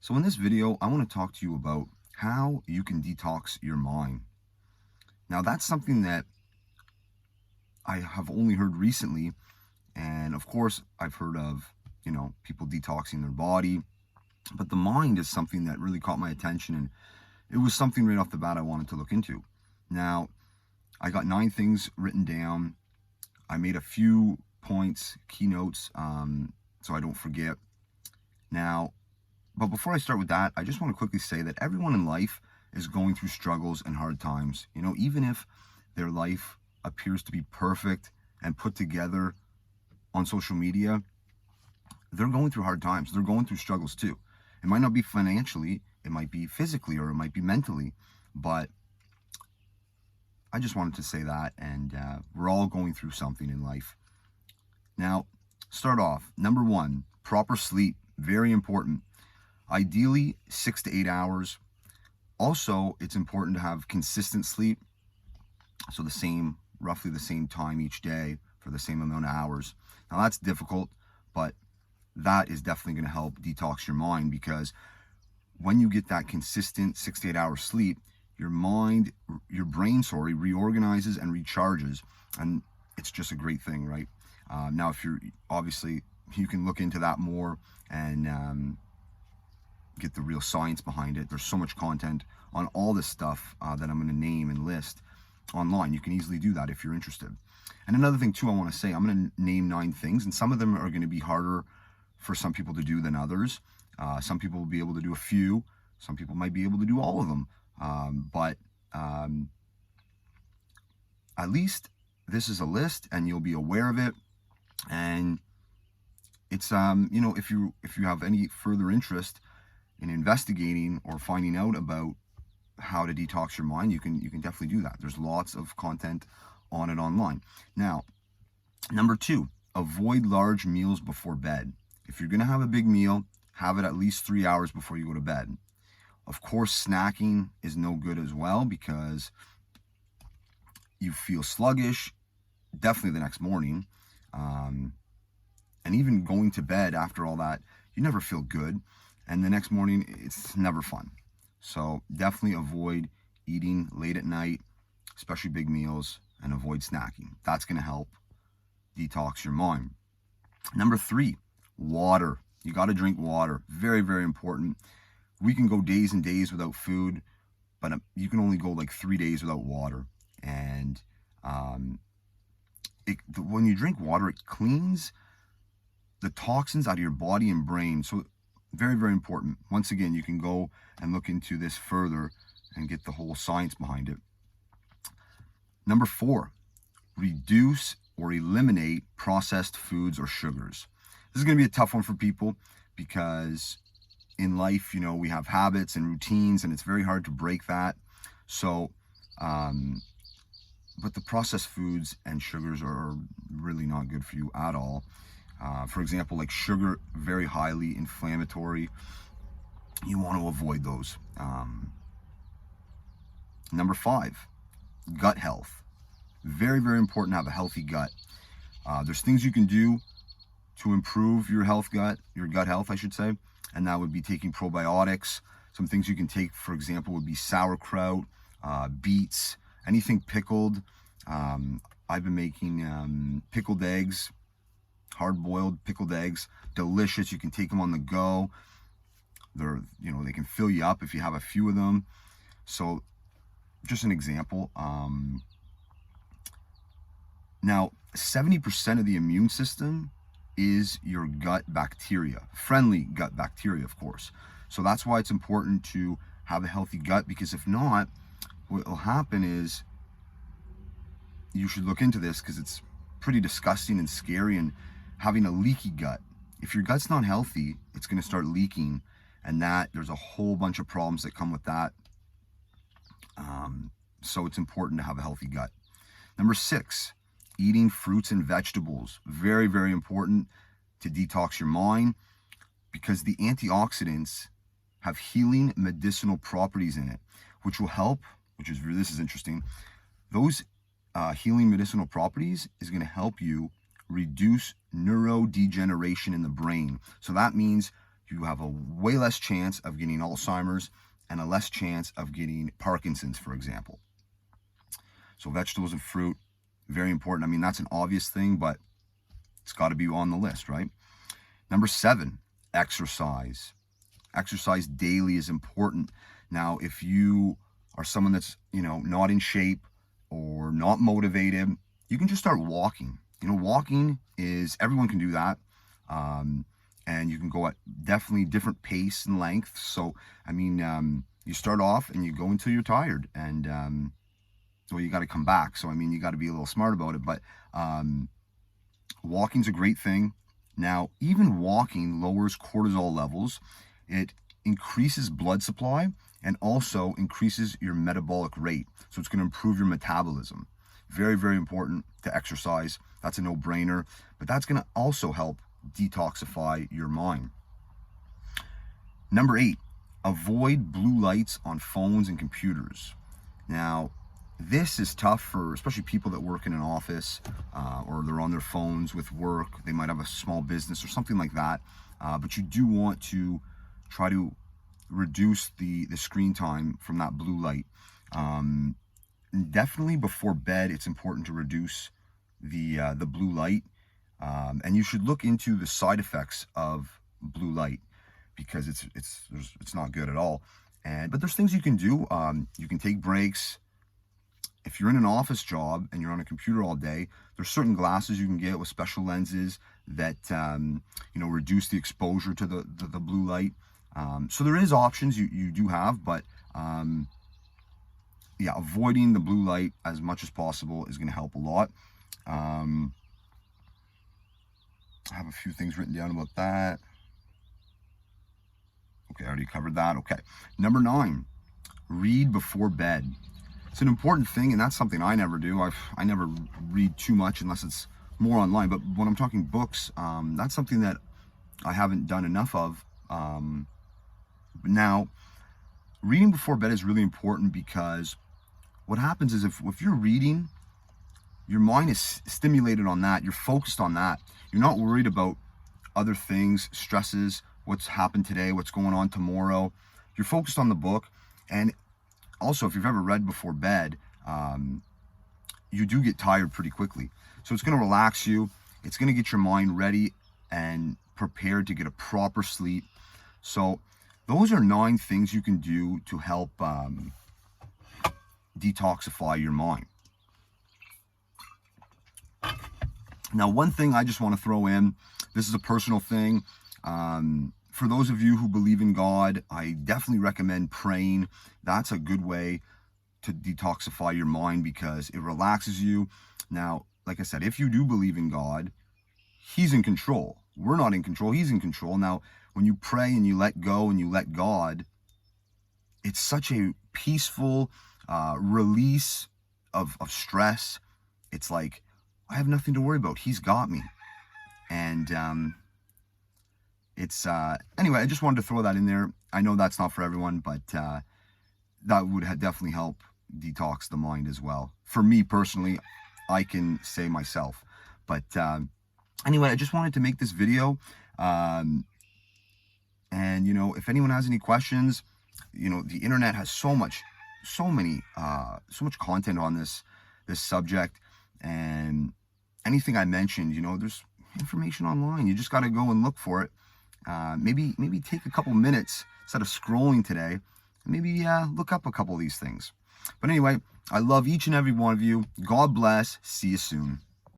So in this video, I want to talk to you about how you can detox your mind. Now, that's something that I have only heard recently. And of course, I've heard of, people detoxing their body, but the mind is something that really caught my attention. And it was something right off the bat I wanted to look into. Now, I got 9 things written down. I made a few points, keynotes, so I don't forget. Now, but before I start with that, I just want to quickly say that everyone in life is going through struggles and hard times. Even if their life appears to be perfect and put together on social media, they're going through hard times. They're going through struggles too. It might not be financially, it might be physically, or it might be mentally, but I just wanted to say that, and we're all going through something in life. Now, start off. Number 1, proper sleep. Very important. Ideally, 6 to 8 hours. Also, it's important to have consistent sleep. So roughly the same time each day for the same amount of hours. Now that's difficult, but that is definitely going to help detox your mind, because when you get that consistent 6 to 8 hours sleep, your brain, reorganizes and recharges. And it's just a great thing, right? Now, if you can look into that more and get the real science behind it. There's so much content on all this stuff that I'm going to name and list online. You can easily do that if you're interested. And another thing too, I want to say, I'm going to name 9 things, and some of them are going to be harder for some people to do than others. Some people will be able to do a few. Some people might be able to do all of them. But at least this is a list, and you'll be aware of it. And it's if you have any further interest in investigating or finding out about how to detox your mind, you can definitely do that. There's lots of content on it online. Now, number 2, avoid large meals before bed. If you're going to have a big meal, have it at least 3 hours before you go to bed. Of course, snacking is no good as well, because you feel sluggish, definitely the next morning. And even going to bed after all that, you never feel good. And the next morning, it's never fun. So definitely avoid eating late at night, especially big meals, and avoid snacking. That's going to help detox your mind. Number 3, water. You got to drink water. Very, very important. We can go days and days without food, but you can only go like 3 days without water. And when you drink water, it cleans the toxins out of your body and brain. So very, very important. Once again, you can go and look into this further and get the whole science behind it. Number 4, reduce or eliminate processed foods or sugars. This is going to be a tough one for people, because in life, we have habits and routines, and it's very hard to break that. So, but the processed foods and sugars are really not good for you at all. For example, like sugar, very highly inflammatory. You want to avoid those. Number 5, gut health. Very, very important to have a healthy gut. There's things you can do to improve your gut health, I should say. And that would be taking probiotics. Some things you can take, for example, would be sauerkraut, beets, anything pickled. I've been making pickled eggs, hard-boiled pickled eggs, delicious. You can take them on the go. They can fill you up if you have a few of them. So just an example. Now, 70% of the immune system is your gut bacteria, friendly gut bacteria, of course. So that's why it's important to have a healthy gut, because if not, what will happen is, you should look into this, because it's pretty disgusting and scary, and having a leaky gut. If your gut's not healthy, it's going to start leaking, and there's a whole bunch of problems that come with that. So it's important to have a healthy gut. Number 6, eating fruits and vegetables. Very, very important to detox your mind, because the antioxidants have healing medicinal properties in it, which will help, this is interesting. Those healing medicinal properties is going to help you reduce neurodegeneration in the brain. So that means you have a way less chance of getting Alzheimer's and a less chance of getting Parkinson's, for example. So vegetables and fruit, very important. I mean, that's an obvious thing, but it's got to be on the list, right? Number 7, exercise. Exercise daily is important. Now, if you are someone that's, not in shape or not motivated, you can just start walking. Walking is, everyone can do that. And you can go at definitely different pace and length. So, you start off and you go until you're tired, and, you got to come back. So, you got to be a little smart about it, but, walking's a great thing. Now, even walking lowers cortisol levels. It increases blood supply and also increases your metabolic rate. So it's going to improve your metabolism. Very, very important to exercise. That's a no-brainer, but that's going to also help detoxify your mind. Number 8, avoid blue lights on phones and computers. Now, this is tough for especially people that work in an office, or they're on their phones with work. They might have a small business or something like that, but you do want to try to reduce the screen time from that blue light. Definitely before bed, it's important to reduce the blue light, and you should look into the side effects of blue light, because it's not good at all. But there's things you can do. You can take breaks. If you're in an office job and you're on a computer all day, there's certain glasses you can get with special lenses that reduce the exposure to the blue light. So there is options you do have, but avoiding the blue light as much as possible is going to help a lot. I have a few things written down about that. Okay, I already covered that. Okay, number 9, read before bed. It's an important thing, and that's something I never do. I never read too much unless it's more online. But when I'm talking books, that's something that I haven't done enough of. Now, reading before bed is really important, because what happens is if you're reading, your mind is stimulated on that. You're focused on that. You're not worried about other things, stresses, what's happened today, what's going on tomorrow. You're focused on the book. And also, if you've ever read before bed, you do get tired pretty quickly. So it's going to relax you. It's going to get your mind ready and prepared to get a proper sleep. So those are 9 things you can do to help detoxify your mind. Now, one thing I just want to throw in, this is a personal thing. For those of you who believe in God, I definitely recommend praying. That's a good way to detoxify your mind, because it relaxes you. Now, like I said, if you do believe in God, He's in control. We're not in control. He's in control. Now, when you pray and you let go and you let God, it's such a peaceful release of stress. It's like, I have nothing to worry about. He's got me. And anyway, I just wanted to throw that in there. I know that's not for everyone, but that would definitely help detox the mind as well. For me personally, I can say myself. But anyway, I just wanted to make this video. And, if anyone has any questions, the internet has so much content on this subject. And anything I mentioned, there's information online. You just got to go and look for it. Maybe take a couple minutes instead of scrolling today. Maybe look up a couple of these things. But anyway, I love each and every one of you. God bless. See you soon.